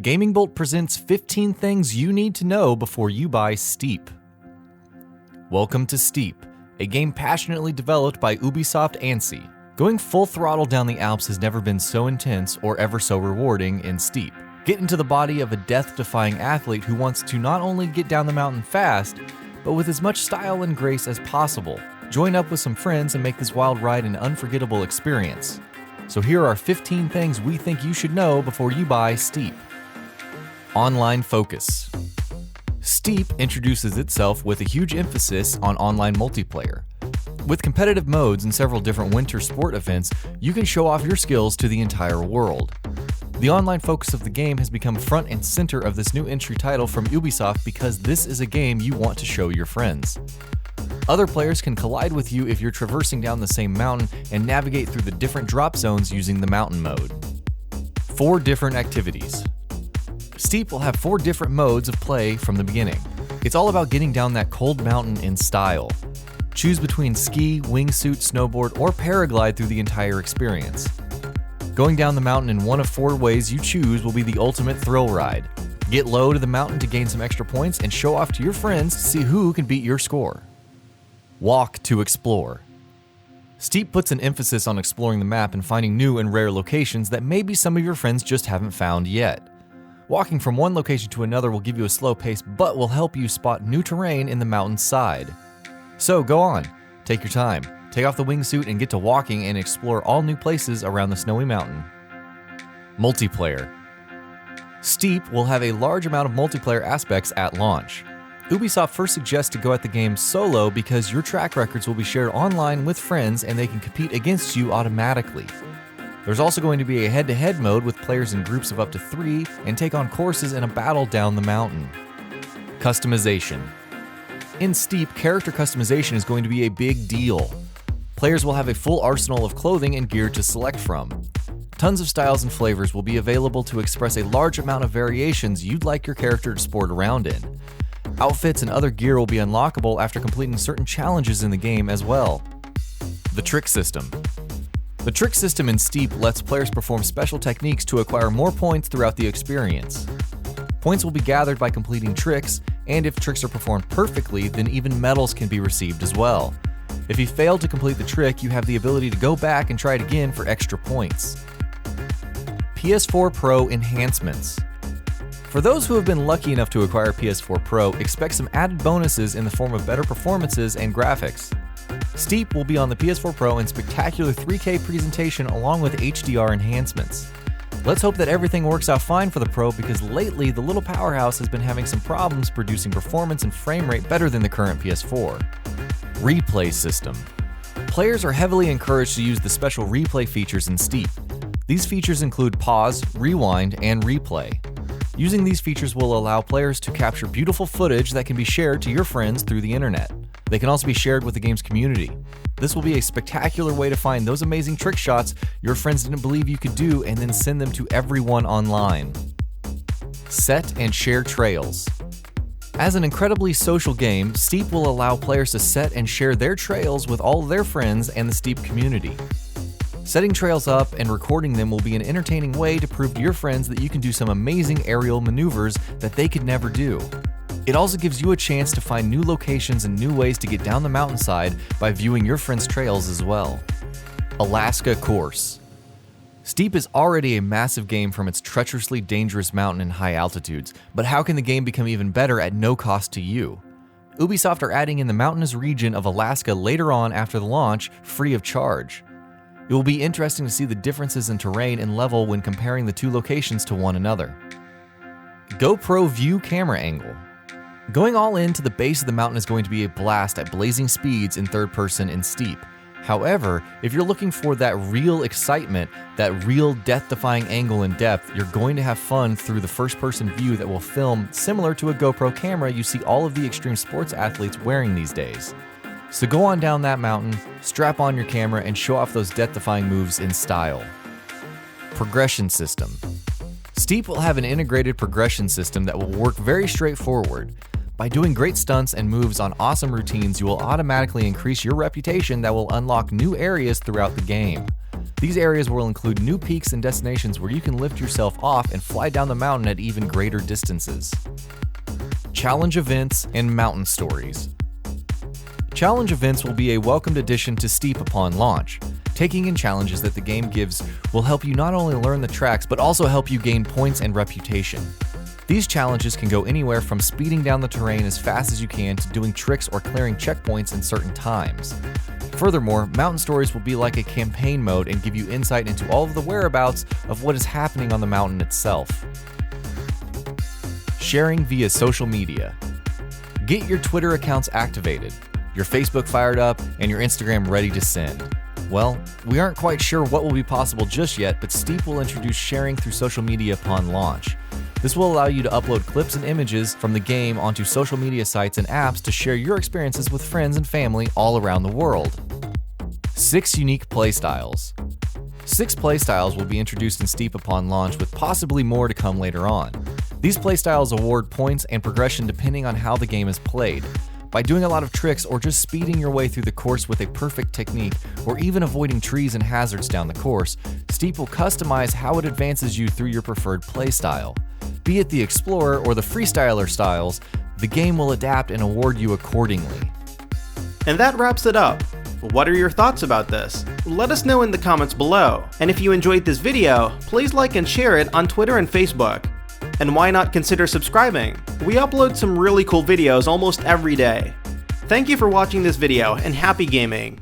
GamingBolt presents 15 things you need to know before you buy Steep. Welcome to Steep, a game passionately developed by Ubisoft Annecy. Going full throttle down the Alps has never been so intense or ever so rewarding in Steep. Get into the body of a death-defying athlete who wants to not only get down the mountain fast, but with as much style and grace as possible. Join up with some friends and make this wild ride an unforgettable experience. So here are 15 things we think you should know before you buy Steep. Online focus. Steep introduces itself with a huge emphasis on online multiplayer. With competitive modes and several different winter sport events, you can show off your skills to the entire world. The online focus of the game has become front and center of this new entry title from Ubisoft because this is a game you want to show your friends. Other players can collide with you if you're traversing down the same mountain and navigate through the different drop zones using the mountain mode. 4 different activities. Steep will have 4 different modes of play from the beginning. It's all about getting down that cold mountain in style. Choose between ski, wingsuit, snowboard, or paraglide through the entire experience. Going down the mountain in one of 4 ways you choose will be the ultimate thrill ride. Get low to the mountain to gain some extra points and show off to your friends to see who can beat your score. Walk to explore. Steep puts an emphasis on exploring the map and finding new and rare locations that maybe some of your friends just haven't found yet. Walking from one location to another will give you a slow pace, but will help you spot new terrain in the mountain's side. So go on, take your time, take off the wingsuit and get to walking and explore all new places around the snowy mountain. Multiplayer. Steep will have a large amount of multiplayer aspects at launch. Ubisoft first suggests to go at the game solo because your track records will be shared online with friends and they can compete against you automatically. There's also going to be a head-to-head mode with players in groups of up to 3 and take on courses in a battle down the mountain. Customization. In Steep, character customization is going to be a big deal. Players will have a full arsenal of clothing and gear to select from. Tons of styles and flavors will be available to express a large amount of variations you'd like your character to sport around in. Outfits and other gear will be unlockable after completing certain challenges in the game as well. The trick system. The trick system in Steep lets players perform special techniques to acquire more points throughout the experience. Points will be gathered by completing tricks, and if tricks are performed perfectly, then even medals can be received as well. If you fail to complete the trick, you have the ability to go back and try it again for extra points. PS4 Pro enhancements. For those who have been lucky enough to acquire PS4 Pro, expect some added bonuses in the form of better performances and graphics. Steep will be on the PS4 Pro in spectacular 3K presentation along with HDR enhancements. Let's hope that everything works out fine for the Pro because lately the little powerhouse has been having some problems producing performance and frame rate better than the current PS4. Replay system. Players are heavily encouraged to use the special replay features in Steep. These features include pause, rewind, and replay. Using these features will allow players to capture beautiful footage that can be shared to your friends through the internet. They can also be shared with the game's community. This will be a spectacular way to find those amazing trick shots your friends didn't believe you could do and then send them to everyone online. Set and share trails. As an incredibly social game, Steep will allow players to set and share their trails with all of their friends and the Steep community. Setting trails up and recording them will be an entertaining way to prove to your friends that you can do some amazing aerial maneuvers that they could never do. It also gives you a chance to find new locations and new ways to get down the mountainside by viewing your friends' trails as well. Alaska Course. Steep is already a massive game from its treacherously dangerous mountain and high altitudes, but how can the game become even better at no cost to you? Ubisoft are adding in the mountainous region of Alaska later on after the launch, free of charge. It will be interesting to see the differences in terrain and level when comparing the 2 locations to one another. GoPro View Camera Angle. Going all in to the base of the mountain is going to be a blast at blazing speeds in third person and Steep. However, if you're looking for that real excitement, that real death-defying angle and depth, you're going to have fun through the first-person view that will film similar to a GoPro camera you see all of the extreme sports athletes wearing these days. So go on down that mountain, strap on your camera, and show off those death-defying moves in style. Progression system. Steep will have an integrated progression system that will work very straightforward. By doing great stunts and moves on awesome routines, you will automatically increase your reputation that will unlock new areas throughout the game. These areas will include new peaks and destinations where you can lift yourself off and fly down the mountain at even greater distances. Challenge events and mountain stories. Challenge events will be a welcomed addition to Steep upon launch. Taking in challenges that the game gives will help you not only learn the tracks, but also help you gain points and reputation. These challenges can go anywhere from speeding down the terrain as fast as you can to doing tricks or clearing checkpoints in certain times. Furthermore, mountain stories will be like a campaign mode and give you insight into all of the whereabouts of what is happening on the mountain itself. Sharing via social media. Get your Twitter accounts activated, your Facebook fired up, and your Instagram ready to send. Well, we aren't quite sure what will be possible just yet, but Steep will introduce sharing through social media upon launch. This will allow you to upload clips and images from the game onto social media sites and apps to share your experiences with friends and family all around the world. 6 unique playstyles. 6 playstyles will be introduced in Steep upon launch, with possibly more to come later on. These playstyles award points and progression depending on how the game is played. By doing a lot of tricks or just speeding your way through the course with a perfect technique, or even avoiding trees and hazards down the course, Steep will customize how it advances you through your preferred playstyle. Be it the Explorer or the Freestyler styles, the game will adapt and award you accordingly. And that wraps it up. What are your thoughts about this? Let us know in the comments below. And if you enjoyed this video, please like and share it on Twitter and Facebook. And why not consider subscribing? We upload some really cool videos almost every day. Thank you for watching this video, and happy gaming!